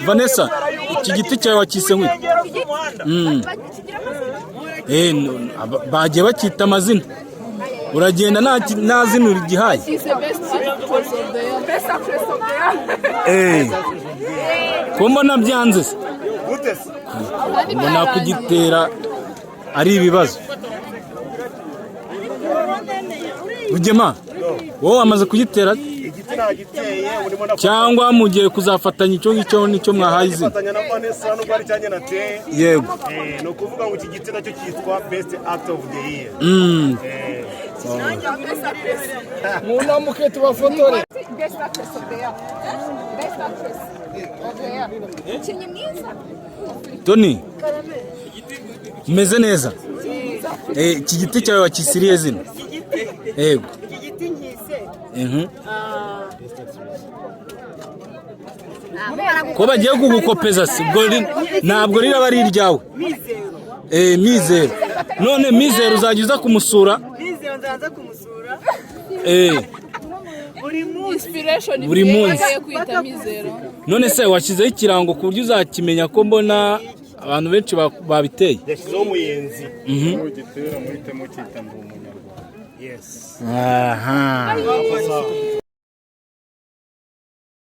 Vanessa, iki giti cyawe wakise nk'iki? Bagiye bakita amazina. Uragenda nta zina urigihaye. Ko mbona byanze se? Mbona kugitera ari ibibazo. Rugema, wowe amaze kugitera cyangwa mugiye kuzafatanya icyo ngicyo nicyo mwahaye izina? Fatanya na Vanessa no bari cyanye na te. Yego. No kuvuga ngo iki giti nacyo cyitwa best act of the year. Muna muke tubafotore. Best actress of the year. Best actress of the year. Chenye mwiza. Tony, meze neza? Iki giti cyawe wakisiriye zina? Yego. Iki giti nkise. Ko bagiye kugukopeza se ntabwo riraba ari iryawe. Mizero. None Mizero uzajya uza kumusura? Mizero nzaza kumusura. Buri munsi. None se washyizeho ikirango ku buryo uzakimenya ko mbona abantu benshi babiteye? Yashyizeho umuyenzi. Gitera muri temo cyita ngo umunyarwanda. Yes. Aha.